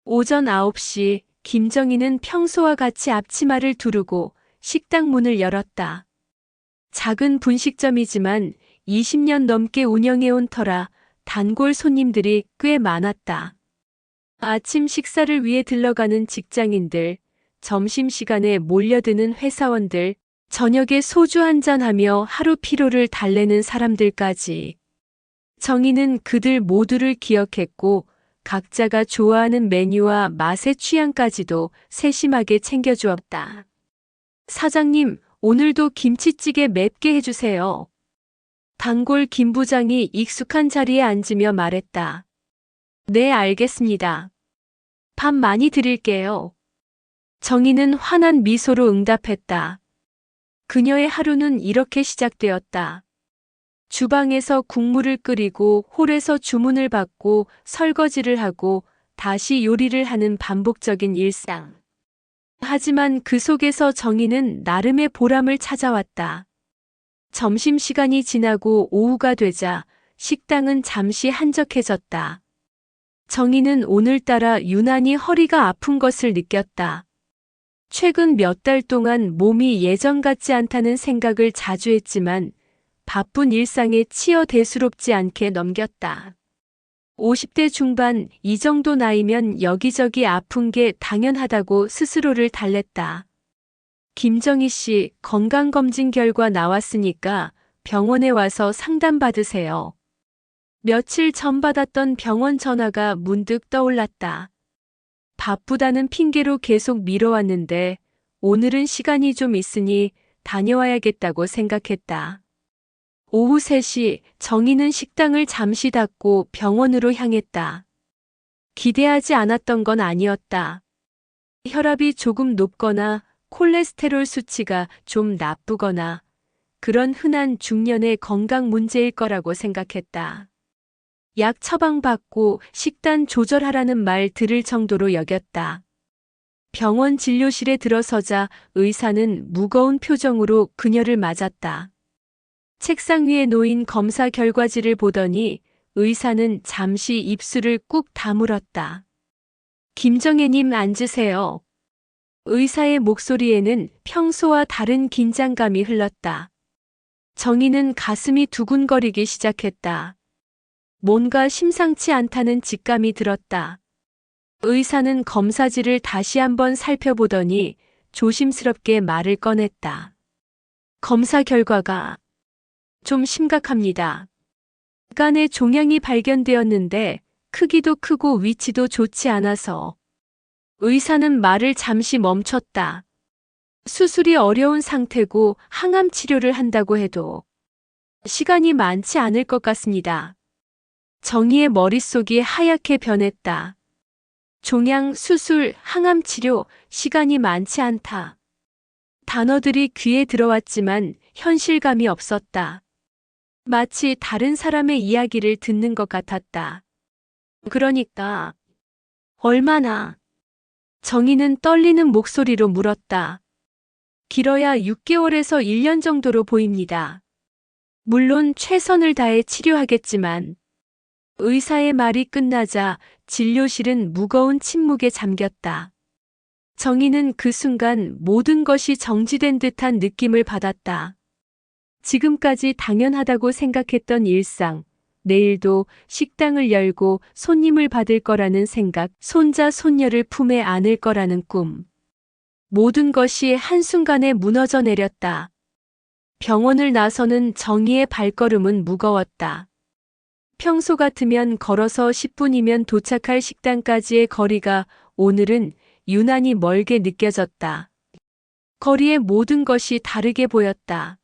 오전 9시 김정희는 평소와 같이 앞치마를 두르고 식당 문을 열었다. 작은 분식점이지만 20년 넘게 운영해온 터라 단골 손님들이 꽤 많았다. 아침 식사를 위해 들러가는 직장인들, 점심시간에 몰려드는 회사원들, 저녁에 소주 한잔하며 하루 피로를 달래는 사람들까지. 정희는 그들 모두를 기억했고 각자가 좋아하는 메뉴와 맛의 취향까지도 세심하게 챙겨주었다. 사장님, 오늘도 김치찌개 맵게 해주세요. 단골 김 부장이 익숙한 자리에 앉으며 말했다. 네, 알겠습니다. 밥 많이 드릴게요. 정희는 환한 미소로 응답했다. 그녀의 하루는 이렇게 시작되었다. 주방에서 국물을 끓이고 홀에서 주문을 받고 설거지를 하고 다시 요리를 하는 반복적인 일상. 하지만 그 속에서 정희는 나름의 보람을 찾아왔다. 점심시간이 지나고 오후가 되자 식당은 잠시 한적해졌다. 정희는 오늘따라 유난히 허리가 아픈 것을 느꼈다. 최근 몇 달 동안 몸이 예전 같지 않다는 생각을 자주 했지만 바쁜 일상에 치여 대수롭지 않게 넘겼다. 50대 중반 이 정도 나이면 여기저기 아픈 게 당연하다고 스스로를 달랬다. 김정희 씨, 건강검진 결과 나왔으니까 병원에 와서 상담받으세요. 며칠 전 받았던 병원 전화가 문득 떠올랐다. 바쁘다는 핑계로 계속 미뤄왔는데 오늘은 시간이 좀 있으니 다녀와야겠다고 생각했다. 오후 3시 정희는 식당을 잠시 닫고 병원으로 향했다. 기대하지 않았던 건 아니었다. 혈압이 조금 높거나 콜레스테롤 수치가 좀 나쁘거나 그런 흔한 중년의 건강 문제일 거라고 생각했다. 약 처방받고 식단 조절하라는 말 들을 정도로 여겼다. 병원 진료실에 들어서자 의사는 무거운 표정으로 그녀를 맞았다. 책상 위에 놓인 검사 결과지를 보더니 의사는 잠시 입술을 꾹 다물었다. 김정혜님 앉으세요. 의사의 목소리에는 평소와 다른 긴장감이 흘렀다. 정희는 가슴이 두근거리기 시작했다. 뭔가 심상치 않다는 직감이 들었다. 의사는 검사지를 다시 한번 살펴보더니 조심스럽게 말을 꺼냈다. 검사 결과가 좀 심각합니다. 간에 종양이 발견되었는데 크기도 크고 위치도 좋지 않아서. 의사는 말을 잠시 멈췄다. 수술이 어려운 상태고 항암 치료를 한다고 해도 시간이 많지 않을 것 같습니다. 정희의 머릿속이 하얗게 변했다. 종양, 수술, 항암 치료, 시간이 많지 않다. 단어들이 귀에 들어왔지만 현실감이 없었다. 마치 다른 사람의 이야기를 듣는 것 같았다. 그러니까 얼마나? 정희는 떨리는 목소리로 물었다. 길어야 6개월에서 1년 정도로 보입니다. 물론 최선을 다해 치료하겠지만. 의사의 말이 끝나자 진료실은 무거운 침묵에 잠겼다. 정희는 그 순간 모든 것이 정지된 듯한 느낌을 받았다. 지금까지 당연하다고 생각했던 일상, 내일도 식당을 열고 손님을 받을 거라는 생각, 손자 손녀를 품에 안을 거라는 꿈. 모든 것이 한순간에 무너져 내렸다. 병원을 나서는 정희의 발걸음은 무거웠다. 평소 같으면 걸어서 10분이면 도착할 식당까지의 거리가 오늘은 유난히 멀게 느껴졌다. 거리의 모든 것이 다르게 보였다.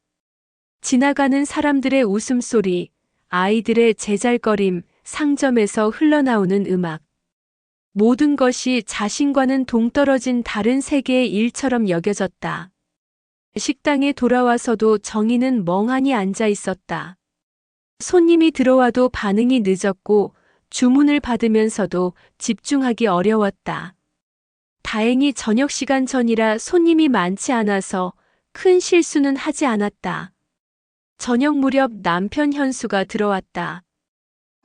지나가는 사람들의 웃음소리, 아이들의 제잘거림, 상점에서 흘러나오는 음악. 모든 것이 자신과는 동떨어진 다른 세계의 일처럼 여겨졌다. 식당에 돌아와서도 정희는 멍하니 앉아 있었다. 손님이 들어와도 반응이 늦었고 주문을 받으면서도 집중하기 어려웠다. 다행히 저녁 시간 전이라 손님이 많지 않아서 큰 실수는 하지 않았다. 저녁 무렵 남편 현수가 들어왔다.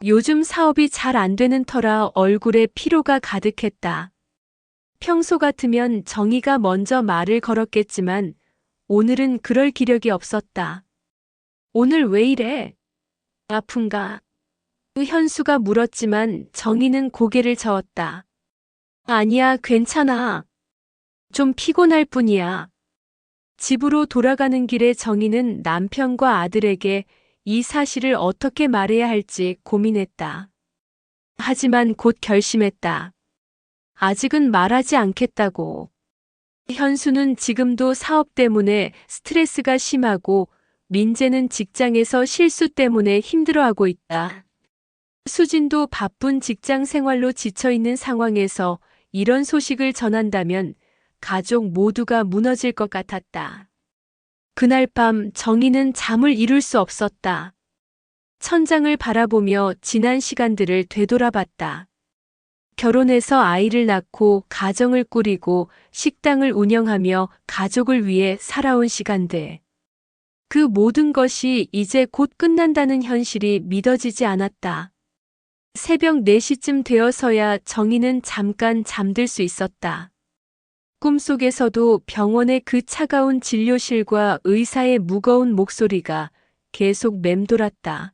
요즘 사업이 잘 안 되는 터라 얼굴에 피로가 가득했다. 평소 같으면 정희가 먼저 말을 걸었겠지만 오늘은 그럴 기력이 없었다. 오늘 왜 이래? 아픈가? 현수가 물었지만 정희는 고개를 저었다. 아니야, 괜찮아. 좀 피곤할 뿐이야. 집으로 돌아가는 길에 정희는 남편과 아들에게 이 사실을 어떻게 말해야 할지 고민했다. 하지만 곧 결심했다. 아직은 말하지 않겠다고. 현수는 지금도 사업 때문에 스트레스가 심하고 민재는 직장에서 실수 때문에 힘들어하고 있다. 수진도 바쁜 직장 생활로 지쳐있는 상황에서 이런 소식을 전한다면 가족 모두가 무너질 것 같았다. 그날 밤 정희는 잠을 이룰 수 없었다. 천장을 바라보며 지난 시간들을 되돌아봤다. 결혼해서 아이를 낳고 가정을 꾸리고 식당을 운영하며 가족을 위해 살아온 시간들. 그 모든 것이 이제 곧 끝난다는 현실이 믿어지지 않았다. 새벽 4시쯤 되어서야 정희는 잠깐 잠들 수 있었다. 꿈속에서도 병원의 그 차가운 진료실과 의사의 무거운 목소리가 계속 맴돌았다.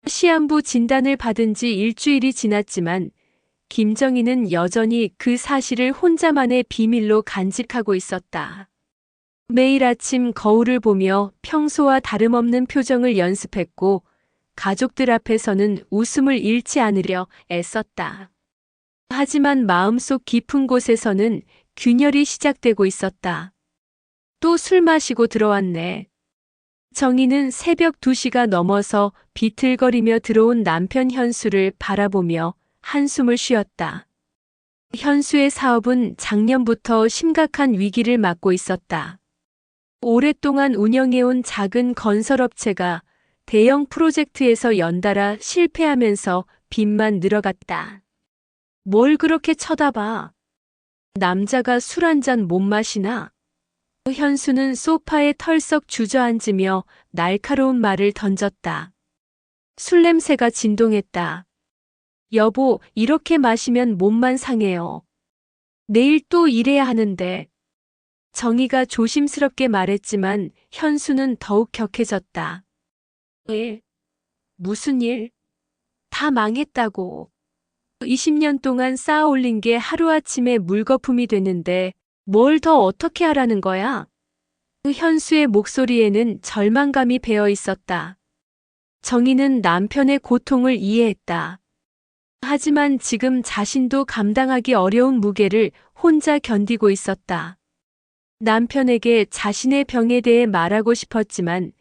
시한부 진단을 받은 지 일주일이 지났지만 김정희는 여전히 그 사실을 혼자만의 비밀로 간직하고 있었다. 매일 아침 거울을 보며 평소와 다름없는 표정을 연습했고 가족들 앞에서는 웃음을 잃지 않으려 애썼다. 하지만 마음속 깊은 곳에서는 균열이 시작되고 있었다. 또 술 마시고 들어왔네. 정희는 새벽 2시가 넘어서 비틀거리며 들어온 남편 현수를 바라보며 한숨을 쉬었다. 현수의 사업은 작년부터 심각한 위기를 맞고 있었다. 오랫동안 운영해온 작은 건설업체가 대형 프로젝트에서 연달아 실패하면서 빚만 늘어갔다. 뭘 그렇게 쳐다봐? 남자가 술 한 잔 못 마시나? 현수는 소파에 털썩 주저앉으며 날카로운 말을 던졌다. 술 냄새가 진동했다. 여보, 이렇게 마시면 몸만 상해요. 내일 또 일해야 하는데. 정희가 조심스럽게 말했지만 현수는 더욱 격해졌다. 일? 무슨 일? 다 망했다고. 20년 동안 쌓아 올린 게 하루아침에 물거품이 됐는데 뭘 더 어떻게 하라는 거야? 현수의 목소리에는 절망감이 배어 있었다. 정희는 남편의 고통을 이해했다. 하지만 지금 자신도 감당하기 어려운 무게를 혼자 견디고 있었다. 남편에게 자신의 병에 대해 말하고 싶었지만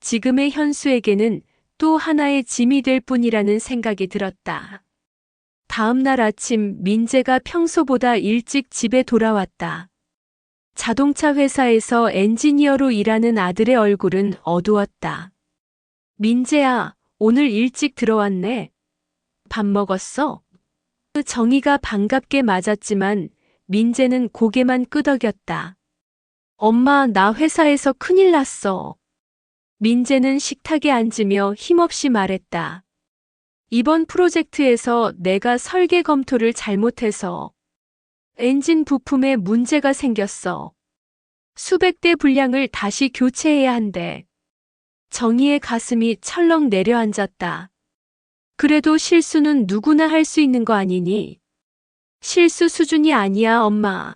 지금의 현수에게는 또 하나의 짐이 될 뿐이라는 생각이 들었다. 다음 날 아침 민재가 평소보다 일찍 집에 돌아왔다. 자동차 회사에서 엔지니어로 일하는 아들의 얼굴은 어두웠다. 민재야, 오늘 일찍 들어왔네. 밥 먹었어? 정희가 반갑게 맞았지만 민재는 고개만 끄덕였다. 엄마, 나 회사에서 큰일 났어. 민재는 식탁에 앉으며 힘없이 말했다. 이번 프로젝트에서 내가 설계 검토를 잘못해서 엔진 부품에 문제가 생겼어. 수백 대 분량을 다시 교체해야 한대. 정희의 가슴이 철렁 내려앉았다. 그래도 실수는 누구나 할 수 있는 거 아니니? 실수 수준이 아니야, 엄마.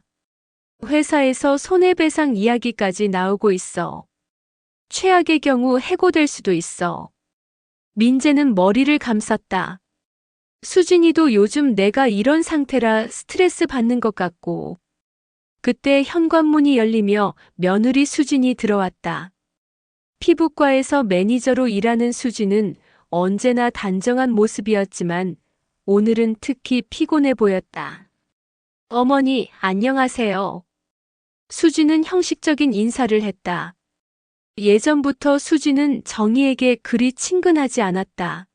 회사에서 손해배상 이야기까지 나오고 있어. 최악의 경우 해고될 수도 있어. 민재는 머리를 감쌌다. 수진이도 요즘 내가 이런 상태라 스트레스 받는 것 같고. 그때 현관문이 열리며 며느리 수진이 들어왔다. 피부과에서 매니저로 일하는 수진은 언제나 단정한 모습이었지만 오늘은 특히 피곤해 보였다. 어머니, 안녕하세요. 수진은 형식적인 인사를 했다. 예전부터 수진은 정희에게 그리 친근하지 않았다.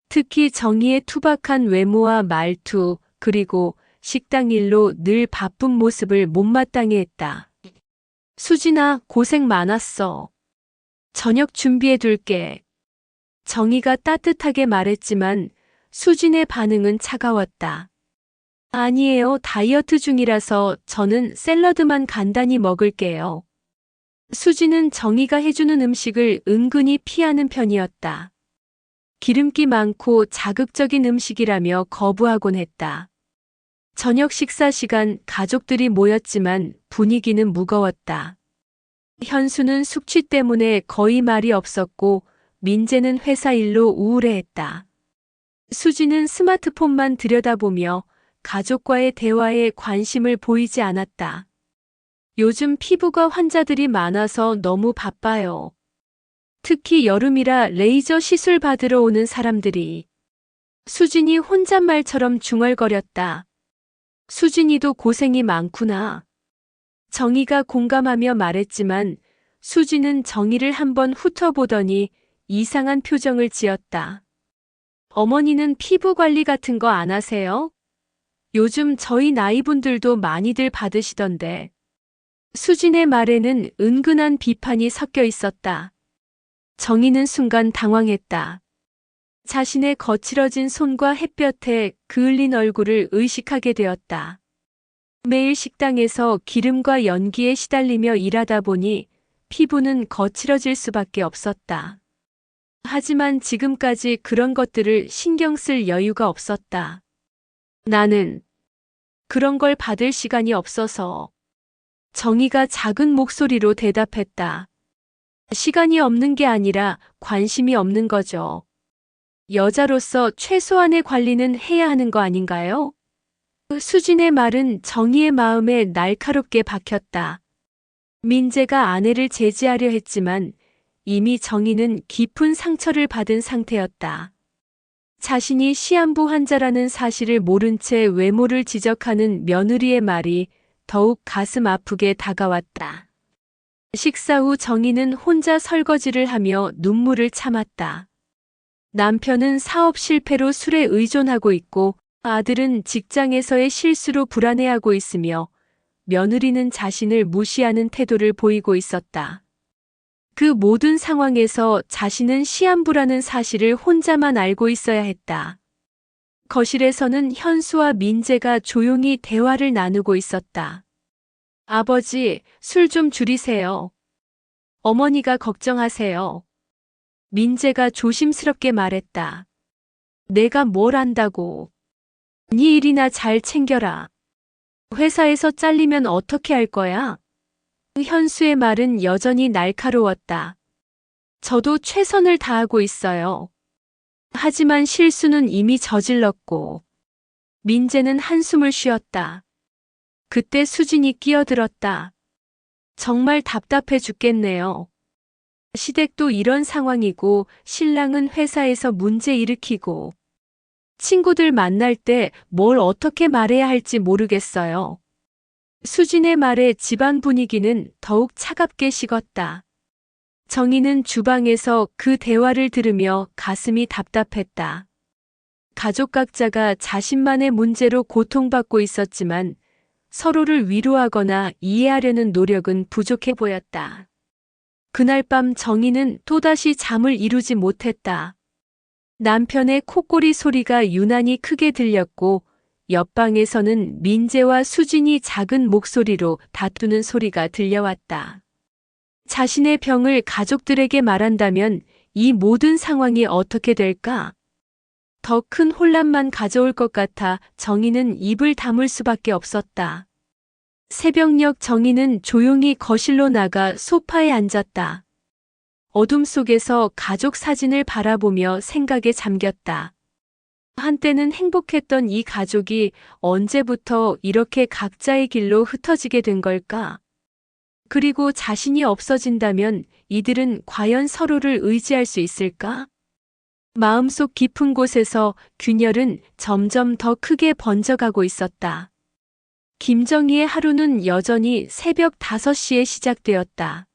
특히 정희의 투박한 외모와 말투, 그리고 식당 일로 늘 바쁜 모습을 못마땅해 했다. 수진아, 고생 많았어. 저녁 준비해 둘게. 정희가 따뜻하게 말했지만 수진의 반응은 차가웠다. 아니에요. 다이어트 중이라서 저는 샐러드만 간단히 먹을게요. 수진은 정희가 해주는 음식을 은근히 피하는 편이었다. 기름기 많고 자극적인 음식이라며 거부하곤 했다. 저녁 식사 시간 가족들이 모였지만 분위기는 무거웠다. 현수는 숙취 때문에 거의 말이 없었고 민재는 회사 일로 우울해했다. 수지는 스마트폰만 들여다보며 가족과의 대화에 관심을 보이지 않았다. 요즘 피부과 환자들이 많아서 너무 바빠요. 특히 여름이라 레이저 시술 받으러 오는 사람들이. 수진이 혼잣말처럼 중얼거렸다. 수진이도 고생이 많구나. 정희가 공감하며 말했지만 수진은 정희를 한번 훑어보더니 이상한 표정을 지었다. 어머니는 피부 관리 같은 거 안 하세요? 요즘 저희 나이분들도 많이들 받으시던데. 수진의 말에는 은근한 비판이 섞여 있었다. 정희는 순간 당황했다. 자신의 거칠어진 손과 햇볕에 그을린 얼굴을 의식하게 되었다. 매일 식당에서 기름과 연기에 시달리며 일하다 보니 피부는 거칠어질 수밖에 없었다. 하지만 지금까지 그런 것들을 신경 쓸 여유가 없었다. 나는 그런 걸 받을 시간이 없어서. 정희가 작은 목소리로 대답했다. 시간이 없는 게 아니라 관심이 없는 거죠. 여자로서 최소한의 관리는 해야 하는 거 아닌가요? 수진의 말은 정희의 마음에 날카롭게 박혔다. 민재가 아내를 제지하려 했지만 이미 정희는 깊은 상처를 받은 상태였다. 자신이 시한부 환자라는 사실을 모른 채 외모를 지적하는 며느리의 말이 더욱 가슴 아프게 다가왔다. 식사 후 정희는 혼자 설거지를 하며 눈물을 참았다. 남편은 사업 실패로 술에 의존하고 있고 아들은 직장에서의 실수로 불안해하고 있으며 며느리는 자신을 무시하는 태도를 보이고 있었다. 그 모든 상황에서 자신은 시한부라는 사실을 혼자만 알고 있어야 했다. 거실에서는 현수와 민재가 조용히 대화를 나누고 있었다. 아버지, 술 좀 줄이세요. 어머니가 걱정하세요. 민재가 조심스럽게 말했다. 내가 뭘 안다고. 네 일이나 잘 챙겨라. 회사에서 잘리면 어떻게 할 거야? 현수의 말은 여전히 날카로웠다. 저도 최선을 다하고 있어요. 하지만 실수는 이미 저질렀고. 민재는 한숨을 쉬었다. 그때 수진이 끼어들었다. 정말 답답해 죽겠네요. 시댁도 이런 상황이고 신랑은 회사에서 문제 일으키고 친구들 만날 때 뭘 어떻게 말해야 할지 모르겠어요. 수진의 말에 집안 분위기는 더욱 차갑게 식었다. 정희는 주방에서 그 대화를 들으며 가슴이 답답했다. 가족 각자가 자신만의 문제로 고통받고 있었지만 서로를 위로하거나 이해하려는 노력은 부족해 보였다. 그날 밤 정희는 또다시 잠을 이루지 못했다. 남편의 콧꼬리 소리가 유난히 크게 들렸고 옆방에서는 민재와 수진이 작은 목소리로 다투는 소리가 들려왔다. 자신의 병을 가족들에게 말한다면 이 모든 상황이 어떻게 될까? 더 큰 혼란만 가져올 것 같아 정희는 입을 다물 수밖에 없었다. 새벽녘 정희는 조용히 거실로 나가 소파에 앉았다. 어둠 속에서 가족 사진을 바라보며 생각에 잠겼다. 한때는 행복했던 이 가족이 언제부터 이렇게 각자의 길로 흩어지게 된 걸까? 그리고 자신이 없어진다면 이들은 과연 서로를 의지할 수 있을까? 마음속 깊은 곳에서 균열은 점점 더 크게 번져가고 있었다. 김정희의 하루는 여전히 새벽 5시에 시작되었다.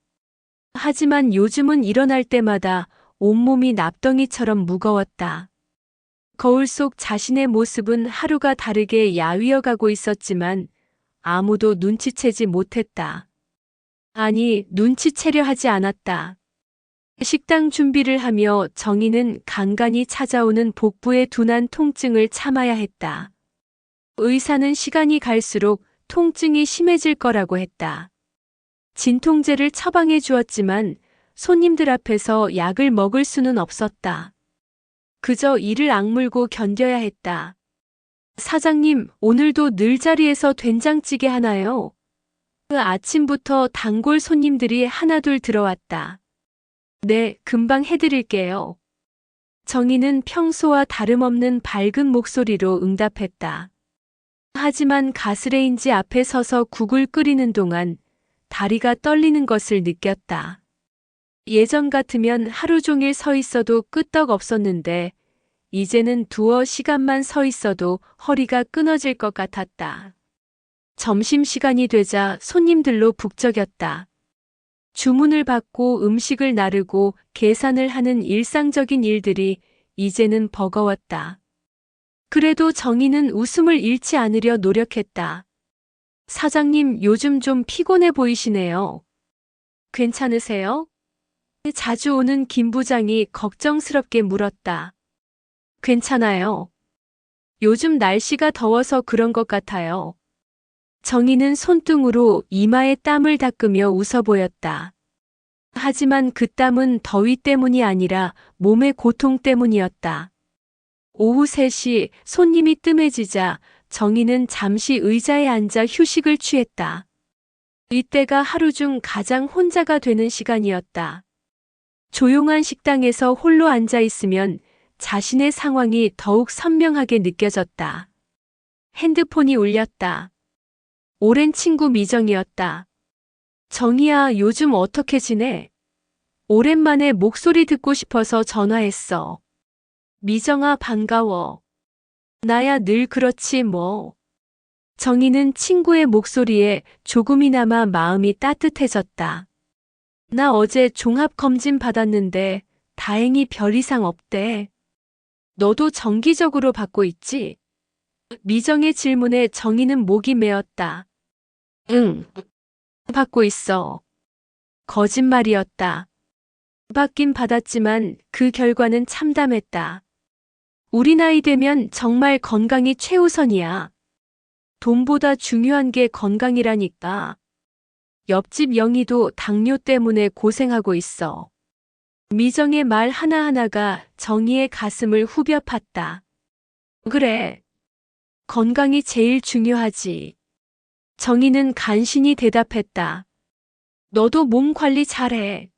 하지만 요즘은 일어날 때마다 온몸이 납덩이처럼 무거웠다. 거울 속 자신의 모습은 하루가 다르게 야위어가고 있었지만 아무도 눈치채지 못했다. 아니, 눈치채려 하지 않았다. 식당 준비를 하며 정희는 간간히 찾아오는 복부의 둔한 통증을 참아야 했다. 의사는 시간이 갈수록 통증이 심해질 거라고 했다. 진통제를 처방해 주었지만 손님들 앞에서 약을 먹을 수는 없었다. 그저 이를 악물고 견뎌야 했다. 사장님, 오늘도 늘 자리에서 된장찌개 하나요? 그 아침부터 단골 손님들이 하나둘 들어왔다. 네, 금방 해드릴게요. 정희는 평소와 다름없는 밝은 목소리로 응답했다. 하지만 가스레인지 앞에 서서 국을 끓이는 동안 다리가 떨리는 것을 느꼈다. 예전 같으면 하루 종일 서 있어도 끄떡 없었는데 이제는 두어 시간만 서 있어도 허리가 끊어질 것 같았다. 점심시간이 되자 손님들로 북적였다. 주문을 받고 음식을 나르고 계산을 하는 일상적인 일들이 이제는 버거웠다. 그래도 정희는 웃음을 잃지 않으려 노력했다. 사장님, 요즘 좀 피곤해 보이시네요. 괜찮으세요? 자주 오는 김 부장이 걱정스럽게 물었다. 괜찮아요. 요즘 날씨가 더워서 그런 것 같아요. 정희는 손등으로 이마에 땀을 닦으며 웃어 보였다. 하지만 그 땀은 더위 때문이 아니라 몸의 고통 때문이었다. 오후 3시 손님이 뜸해지자 정희는 잠시 의자에 앉아 휴식을 취했다. 이때가 하루 중 가장 혼자가 되는 시간이었다. 조용한 식당에서 홀로 앉아 있으면 자신의 상황이 더욱 선명하게 느껴졌다. 핸드폰이 울렸다. 오랜 친구 미정이었다. 정희야, 요즘 어떻게 지내? 오랜만에 목소리 듣고 싶어서 전화했어. 미정아, 반가워. 나야 늘 그렇지 뭐. 정희는 친구의 목소리에 조금이나마 마음이 따뜻해졌다. 나 어제 종합검진 받았는데 다행히 별 이상 없대. 너도 정기적으로 받고 있지? 미정의 질문에 정희는 목이 메었다. 응, 받고 있어. 거짓말이었다. 받긴 받았지만 그 결과는 참담했다. 우리 나이 되면 정말 건강이 최우선이야. 돈보다 중요한 게 건강이라니까. 옆집 영희도 당뇨 때문에 고생하고 있어. 미정의 말 하나하나가 정희의 가슴을 후벼 팠다. 그래. 건강이 제일 중요하지. 정희는 간신히 대답했다. 너도 몸 관리 잘해.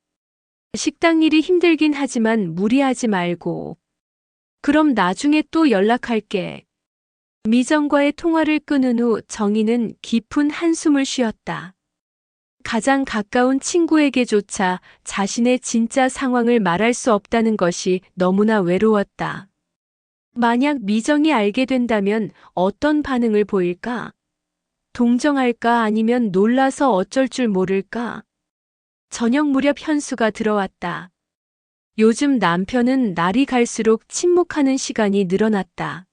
식당 일이 힘들긴 하지만 무리하지 말고. 그럼 나중에 또 연락할게. 미정과의 통화를 끊은 후 정희는 깊은 한숨을 쉬었다. 가장 가까운 친구에게조차 자신의 진짜 상황을 말할 수 없다는 것이 너무나 외로웠다. 만약 미정이 알게 된다면 어떤 반응을 보일까? 동정할까 아니면 놀라서 어쩔 줄 모를까? 저녁 무렵 현수가 들어왔다. 요즘 남편은 날이 갈수록 침묵하는 시간이 늘어났다.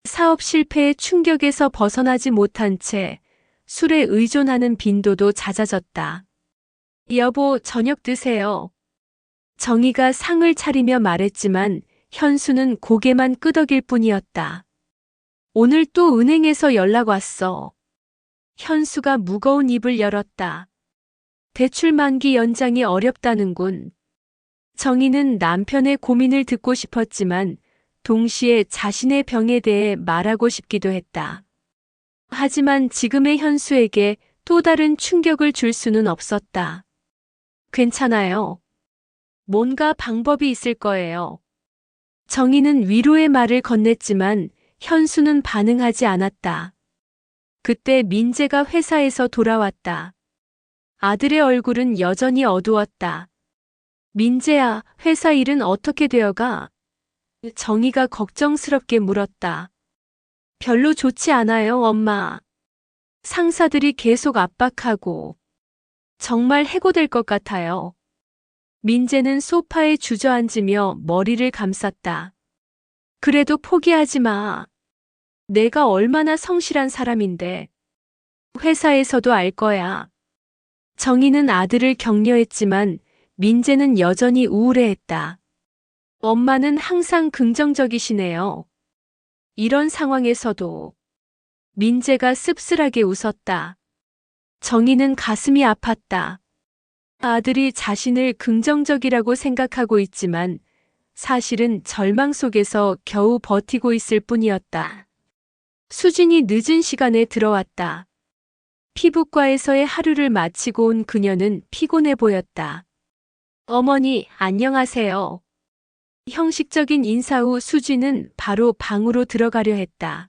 사업 실패의 충격에서 벗어나지 못한 채 술에 의존하는 빈도도 잦아졌다. 여보, 저녁 드세요. 정희가 상을 차리며 말했지만 현수는 고개만 끄덕일 뿐이었다. 오늘 또 은행에서 연락 왔어. 현수가 무거운 입을 열었다. 대출 만기 연장이 어렵다는군. 정희는 남편의 고민을 듣고 싶었지만 동시에 자신의 병에 대해 말하고 싶기도 했다. 하지만 지금의 현수에게 또 다른 충격을 줄 수는 없었다. 괜찮아요. 뭔가 방법이 있을 거예요. 정희는 위로의 말을 건넸지만 현수는 반응하지 않았다. 그때 민재가 회사에서 돌아왔다. 아들의 얼굴은 여전히 어두웠다. 민재야, 회사 일은 어떻게 되어가? 정희가 걱정스럽게 물었다. 별로 좋지 않아요, 엄마. 상사들이 계속 압박하고. 정말 해고될 것 같아요. 민재는 소파에 주저앉으며 머리를 감쌌다. 그래도 포기하지 마. 내가 얼마나 성실한 사람인데. 회사에서도 알 거야. 정희는 아들을 격려했지만 민재는 여전히 우울해했다. 엄마는 항상 긍정적이시네요. 이런 상황에서도 민재가 씁쓸하게 웃었다. 정희는 가슴이 아팠다. 아들이 자신을 긍정적이라고 생각하고 있지만 사실은 절망 속에서 겨우 버티고 있을 뿐이었다. 수진이 늦은 시간에 들어왔다. 피부과에서의 하루를 마치고 온 그녀는 피곤해 보였다. 어머니, 안녕하세요. 형식적인 인사 후 수진은 바로 방으로 들어가려 했다.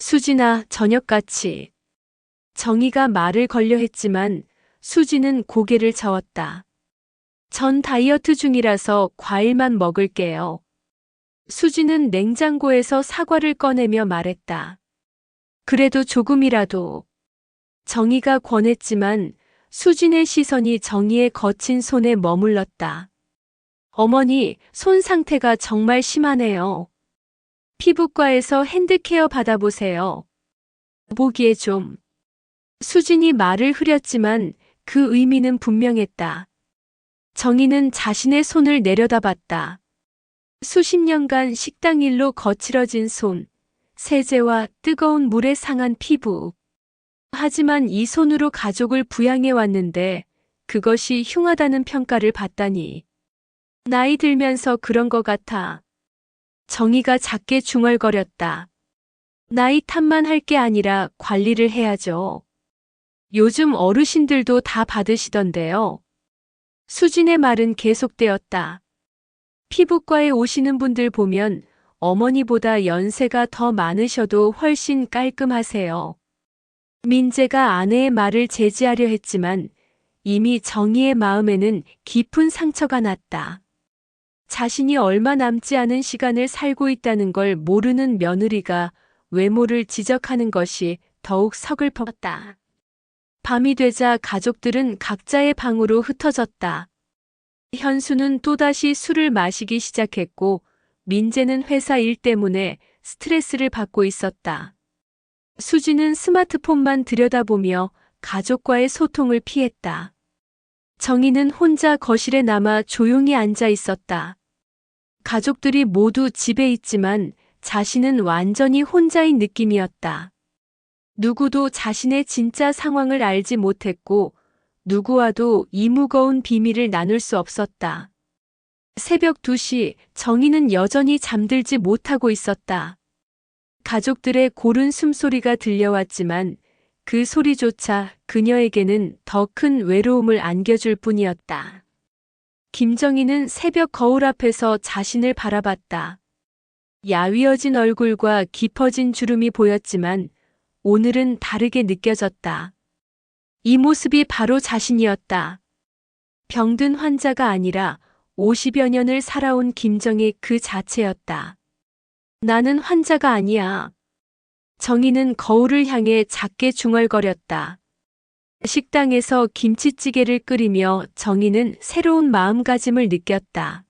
수진아, 저녁같이. 정희가 말을 걸려 했지만 수진은 고개를 저었다. 전 다이어트 중이라서 과일만 먹을게요. 수진은 냉장고에서 사과를 꺼내며 말했다. 그래도 조금이라도. 정희가 권했지만 수진의 시선이 정희의 거친 손에 머물렀다. 어머니, 손 상태가 정말 심하네요. 피부과에서 핸드케어 받아보세요. 보기에 좀. 수진이 말을 흐렸지만 그 의미는 분명했다. 정희는 자신의 손을 내려다봤다. 수십 년간 식당 일로 거칠어진 손, 세제와 뜨거운 물에 상한 피부. 하지만 이 손으로 가족을 부양해 왔는데 그것이 흉하다는 평가를 받다니. 나이 들면서 그런 것 같아. 정희가 작게 중얼거렸다. 나이 탓만 할 게 아니라 관리를 해야죠. 요즘 어르신들도 다 받으시던데요. 수진의 말은 계속되었다. 피부과에 오시는 분들 보면 어머니보다 연세가 더 많으셔도 훨씬 깔끔하세요. 민재가 아내의 말을 제지하려 했지만 이미 정희의 마음에는 깊은 상처가 났다. 자신이 얼마 남지 않은 시간을 살고 있다는 걸 모르는 며느리가 외모를 지적하는 것이 더욱 서글펐다. 밤이 되자 가족들은 각자의 방으로 흩어졌다. 현수는 또다시 술을 마시기 시작했고 민재는 회사 일 때문에 스트레스를 받고 있었다. 수지는 스마트폰만 들여다보며 가족과의 소통을 피했다. 정희는 혼자 거실에 남아 조용히 앉아 있었다. 가족들이 모두 집에 있지만 자신은 완전히 혼자인 느낌이었다. 누구도 자신의 진짜 상황을 알지 못했고 누구와도 이 무거운 비밀을 나눌 수 없었다. 새벽 2시 정희는 여전히 잠들지 못하고 있었다. 가족들의 고른 숨소리가 들려왔지만 그 소리조차 그녀에게는 더 큰 외로움을 안겨줄 뿐이었다. 김정희는 새벽 거울 앞에서 자신을 바라봤다. 야위어진 얼굴과 깊어진 주름이 보였지만 오늘은 다르게 느껴졌다. 이 모습이 바로 자신이었다. 병든 환자가 아니라 50여 년을 살아온 김정희 그 자체였다. 나는 환자가 아니야. 정희는 거울을 향해 작게 중얼거렸다. 식당에서 김치찌개를 끓이며 정희는 새로운 마음가짐을 느꼈다.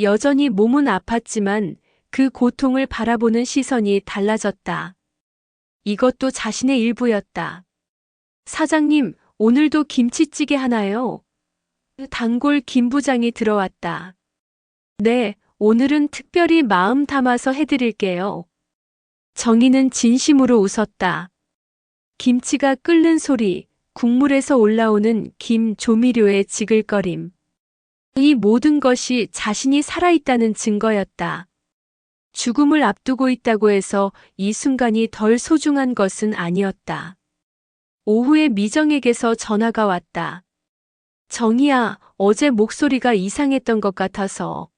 여전히 몸은 아팠지만 그 고통을 바라보는 시선이 달라졌다. 이것도 자신의 일부였다. 사장님, 오늘도 김치찌개 하나요? 단골 김 부장이 들어왔다. 네, 오늘은 특별히 마음 담아서 해드릴게요. 정희는 진심으로 웃었다. 김치가 끓는 소리, 국물에서 올라오는 김 조미료의 지글거림. 이 모든 것이 자신이 살아있다는 증거였다. 죽음을 앞두고 있다고 해서 이 순간이 덜 소중한 것은 아니었다. 오후에 미정에게서 전화가 왔다. 정희야, 어제 목소리가 이상했던 것 같아서.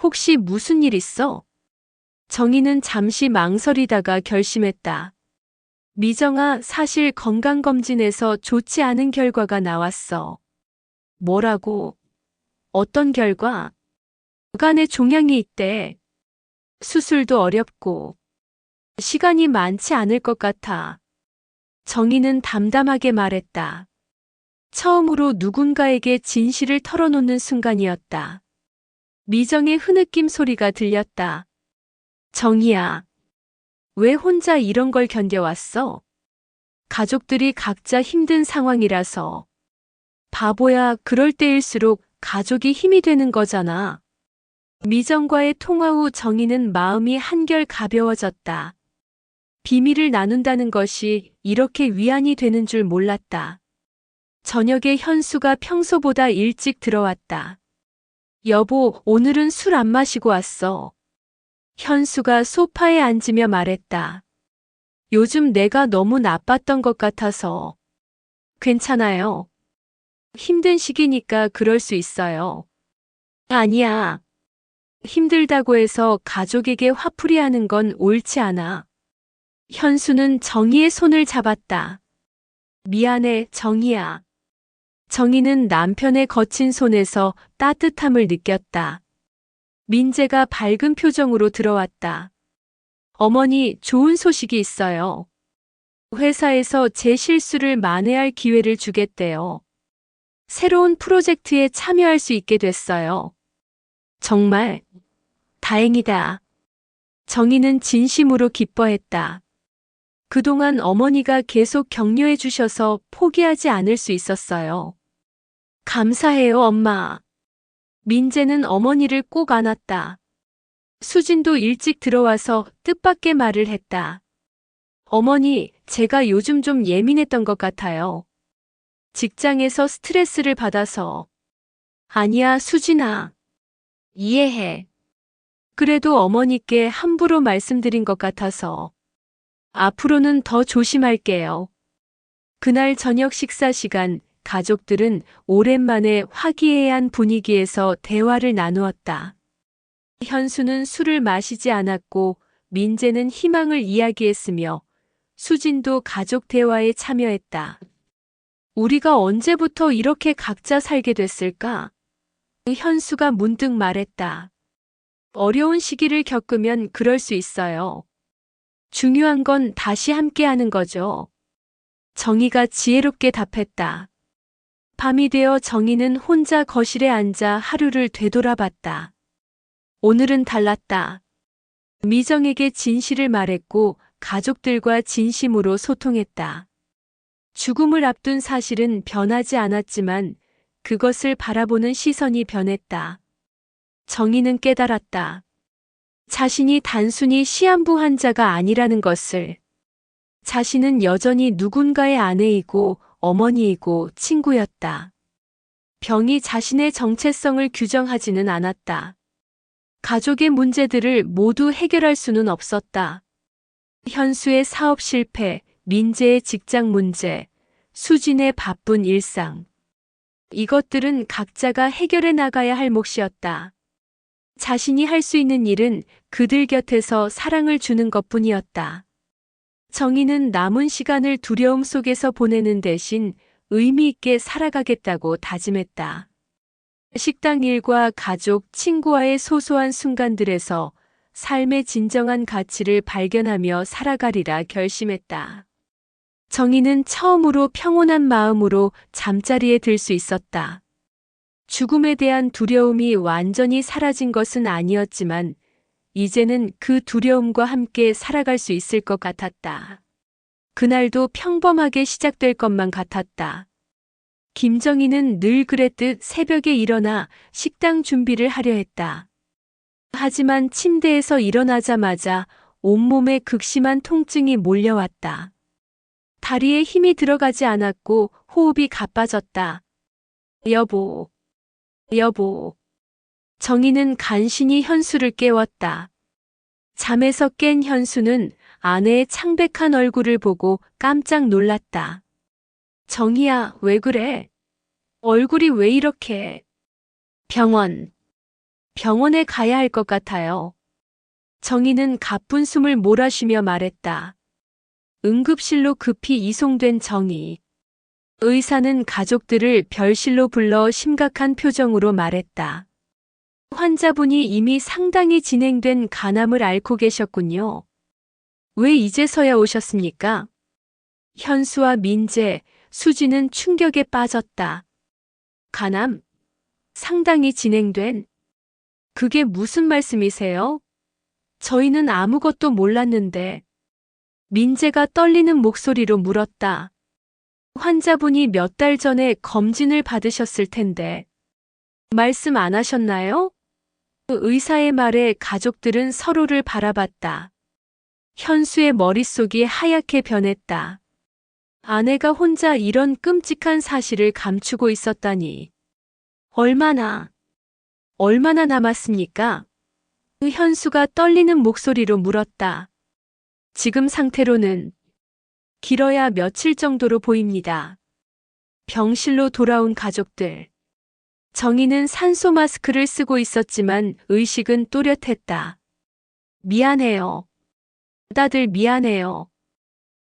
혹시 무슨 일 있어? 정희는 잠시 망설이다가 결심했다. 미정아, 사실 건강검진에서 좋지 않은 결과가 나왔어. 뭐라고? 어떤 결과? 간에 종양이 있대. 수술도 어렵고 시간이 많지 않을 것 같아. 정희는 담담하게 말했다. 처음으로 누군가에게 진실을 털어놓는 순간이었다. 미정의 흐느낌 소리가 들렸다. 정희야, 왜 혼자 이런 걸 견뎌왔어? 가족들이 각자 힘든 상황이라서. 바보야, 그럴 때일수록 가족이 힘이 되는 거잖아. 미정과의 통화 후 정희는 마음이 한결 가벼워졌다. 비밀을 나눈다는 것이 이렇게 위안이 되는 줄 몰랐다. 저녁에 현수가 평소보다 일찍 들어왔다. 여보, 오늘은 술 안 마시고 왔어. 현수가 소파에 앉으며 말했다. 요즘 내가 너무 나빴던 것 같아서. 괜찮아요. 힘든 시기니까 그럴 수 있어요. 아니야. 힘들다고 해서 가족에게 화풀이하는 건 옳지 않아. 현수는 정희의 손을 잡았다. 미안해, 정희야. 정희는 남편의 거친 손에서 따뜻함을 느꼈다. 민재가 밝은 표정으로 들어왔다. 어머니, 좋은 소식이 있어요. 회사에서 제 실수를 만회할 기회를 주겠대요. 새로운 프로젝트에 참여할 수 있게 됐어요. 정말 다행이다. 정희는 진심으로 기뻐했다. 그동안 어머니가 계속 격려해 주셔서 포기하지 않을 수 있었어요. 감사해요, 엄마. 민재는 어머니를 꼭 안았다. 수진도 일찍 들어와서 뜻밖의 말을 했다. 어머니, 제가 요즘 좀 예민했던 것 같아요. 직장에서 스트레스를 받아서. 아니야, 수진아. 이해해. 그래도 어머니께 함부로 말씀드린 것 같아서. 앞으로는 더 조심할게요. 그날 저녁 식사 시간, 가족들은 오랜만에 화기애애한 분위기에서 대화를 나누었다. 현수는 술을 마시지 않았고 민재는 희망을 이야기했으며 수진도 가족 대화에 참여했다. 우리가 언제부터 이렇게 각자 살게 됐을까? 현수가 문득 말했다. 어려운 시기를 겪으면 그럴 수 있어요. 중요한 건 다시 함께하는 거죠. 정희가 지혜롭게 답했다. 밤이 되어 정희는 혼자 거실에 앉아 하루를 되돌아봤다. 오늘은 달랐다. 미정에게 진실을 말했고 가족들과 진심으로 소통했다. 죽음을 앞둔 사실은 변하지 않았지만 그것을 바라보는 시선이 변했다. 정희는 깨달았다. 자신이 단순히 시한부 환자가 아니라는 것을. 자신은 여전히 누군가의 아내이고 어머니이고 친구였다. 병이 자신의 정체성을 규정하지는 않았다. 가족의 문제들을 모두 해결할 수는 없었다. 현수의 사업 실패, 민재의 직장 문제, 수진의 바쁜 일상. 이것들은 각자가 해결해 나가야 할 몫이었다. 자신이 할 수 있는 일은 그들 곁에서 사랑을 주는 것뿐이었다. 정희는 남은 시간을 두려움 속에서 보내는 대신 의미 있게 살아가겠다고 다짐했다. 식당 일과 가족, 친구와의 소소한 순간들에서 삶의 진정한 가치를 발견하며 살아가리라 결심했다. 정희는 처음으로 평온한 마음으로 잠자리에 들 수 있었다. 죽음에 대한 두려움이 완전히 사라진 것은 아니었지만 이제는 그 두려움과 함께 살아갈 수 있을 것 같았다. 그날도 평범하게 시작될 것만 같았다. 김정희는 늘 그랬듯 새벽에 일어나 식당 준비를 하려 했다. 하지만 침대에서 일어나자마자 온몸에 극심한 통증이 몰려왔다. 다리에 힘이 들어가지 않았고 호흡이 가빠졌다. 여보, 여보. 정희는 간신히 현수를 깨웠다. 잠에서 깬 현수는 아내의 창백한 얼굴을 보고 깜짝 놀랐다. 정희야, 왜 그래? 얼굴이 왜 이렇게? 병원에 가야 할 것 같아요. 정희는 가쁜 숨을 몰아쉬며 말했다. 응급실로 급히 이송된 정희. 의사는 가족들을 별실로 불러 심각한 표정으로 말했다. 환자분이 이미 상당히 진행된 간암을 앓고 계셨군요. 왜 이제서야 오셨습니까? 현수와 민재, 수지는 충격에 빠졌다. 간암? 상당히 진행된? 그게 무슨 말씀이세요? 저희는 아무것도 몰랐는데. 민재가 떨리는 목소리로 물었다. 환자분이 몇 달 전에 검진을 받으셨을 텐데 말씀 안 하셨나요? 의사의 말에 가족들은 서로를 바라봤다. 현수의 머릿속이 하얗게 변했다. 아내가 혼자 이런 끔찍한 사실을 감추고 있었다니. 얼마나 남았습니까? 현수가 떨리는 목소리로 물었다. 지금 상태로는 길어야 며칠 정도로 보입니다. 병실로 돌아온 가족들. 정희는 산소 마스크를 쓰고 있었지만 의식은 또렷했다. 미안해요. 다들 미안해요.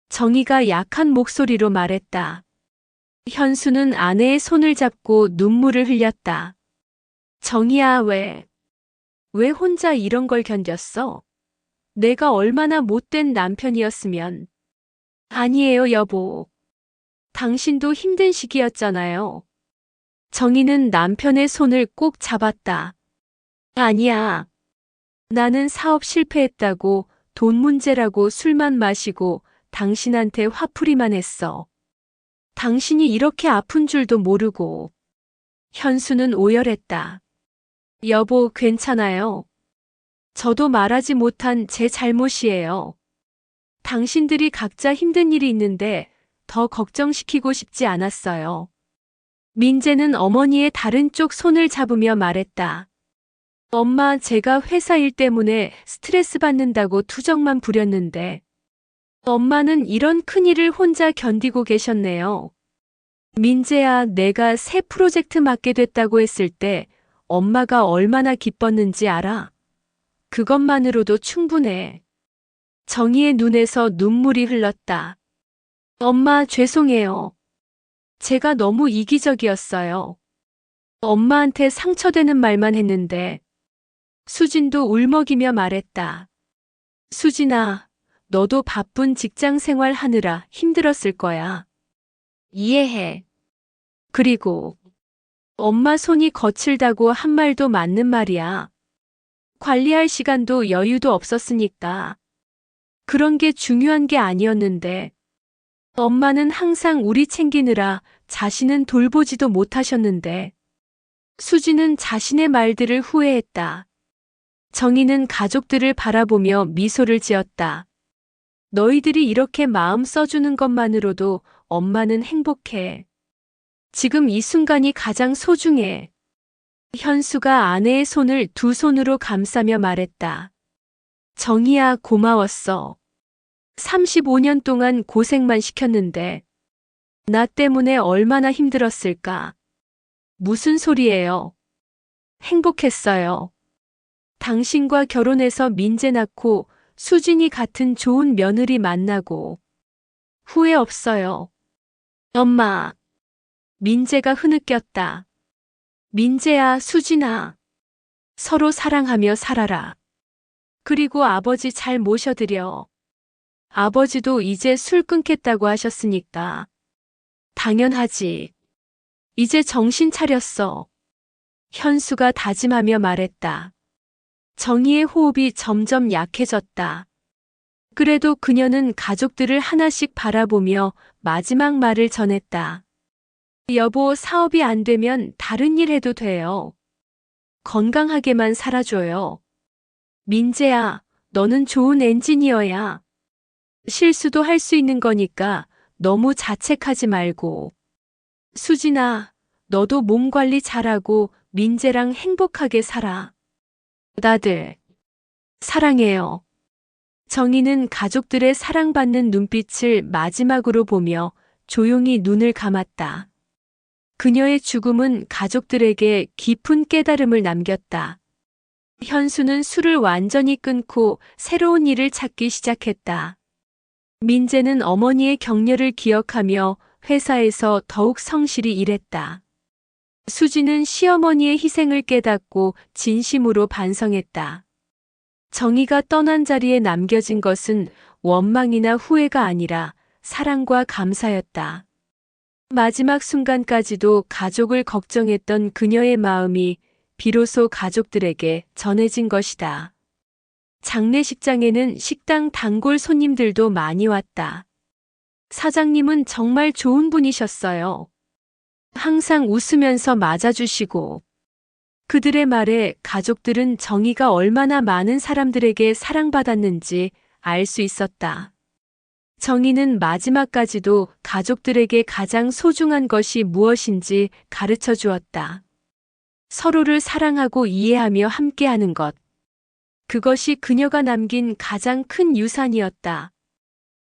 정희가 약한 목소리로 말했다. 현수는 아내의 손을 잡고 눈물을 흘렸다. 정희야, 왜 혼자 이런 걸 견뎠어? 내가 얼마나 못된 남편이었으면. 아니에요, 여보. 당신도 힘든 시기였잖아요. 정희는 남편의 손을 꼭 잡았다. 아니야. 나는 사업 실패했다고, 돈 문제라고 술만 마시고 당신한테 화풀이만 했어. 당신이 이렇게 아픈 줄도 모르고. 현수는 오열했다. 여보, 괜찮아요. 저도 말하지 못한 제 잘못이에요. 당신들이 각자 힘든 일이 있는데 더 걱정시키고 싶지 않았어요. 민재는 어머니의 다른 쪽 손을 잡으며 말했다. 엄마, 제가 회사 일 때문에 스트레스 받는다고 투정만 부렸는데 엄마는 이런 큰일을 혼자 견디고 계셨네요. 민재야, 내가 새 프로젝트 맡게 됐다고 했을 때 엄마가 얼마나 기뻤는지 알아? 그것만으로도 충분해. 정희의 눈에서 눈물이 흘렀다. 엄마, 죄송해요. 제가 너무 이기적이었어요. 엄마한테 상처되는 말만 했는데. 수진도 울먹이며 말했다. 수진아, 너도 바쁜 직장 생활 하느라 힘들었을 거야. 이해해. 그리고 엄마 손이 거칠다고 한 말도 맞는 말이야. 관리할 시간도 여유도 없었으니까. 그런 게 중요한 게 아니었는데. 엄마는 항상 우리 챙기느라 자신은 돌보지도 못하셨는데. 수지는 자신의 말들을 후회했다. 정희는 가족들을 바라보며 미소를 지었다. 너희들이 이렇게 마음 써주는 것만으로도 엄마는 행복해. 지금 이 순간이 가장 소중해. 현수가 아내의 손을 두 손으로 감싸며 말했다. 정희야, 고마웠어. 35년 동안 고생만 시켰는데 나 때문에 얼마나 힘들었을까. 무슨 소리예요. 행복했어요. 당신과 결혼해서 민재 낳고 수진이 같은 좋은 며느리 만나고 후회 없어요. 엄마. 민재가 흐느꼈다. 민재야, 수진아. 서로 사랑하며 살아라. 그리고 아버지 잘 모셔드려. 아버지도 이제 술 끊겠다고 하셨으니까. 당연하지. 이제 정신 차렸어. 현수가 다짐하며 말했다. 정희의 호흡이 점점 약해졌다. 그래도 그녀는 가족들을 하나씩 바라보며 마지막 말을 전했다. 여보, 사업이 안 되면 다른 일 해도 돼요. 건강하게만 살아줘요. 민재야, 너는 좋은 엔지니어야. 실수도 할 수 있는 거니까 너무 자책하지 말고. 수진아, 너도 몸 관리 잘하고 민재랑 행복하게 살아. 다들 사랑해요. 정희는 가족들의 사랑받는 눈빛을 마지막으로 보며 조용히 눈을 감았다. 그녀의 죽음은 가족들에게 깊은 깨달음을 남겼다. 현수는 술을 완전히 끊고 새로운 일을 찾기 시작했다. 민재는 어머니의 격려를 기억하며 회사에서 더욱 성실히 일했다. 수지는 시어머니의 희생을 깨닫고 진심으로 반성했다. 정희가 떠난 자리에 남겨진 것은 원망이나 후회가 아니라 사랑과 감사였다. 마지막 순간까지도 가족을 걱정했던 그녀의 마음이 비로소 가족들에게 전해진 것이다. 장례식장에는 식당 단골 손님들도 많이 왔다. 사장님은 정말 좋은 분이셨어요. 항상 웃으면서 맞아주시고, 그들의 말에 가족들은 정희가 얼마나 많은 사람들에게 사랑받았는지 알 수 있었다. 정희는 마지막까지도 가족들에게 가장 소중한 것이 무엇인지 가르쳐 주었다. 서로를 사랑하고 이해하며 함께하는 것. 그것이 그녀가 남긴 가장 큰 유산이었다.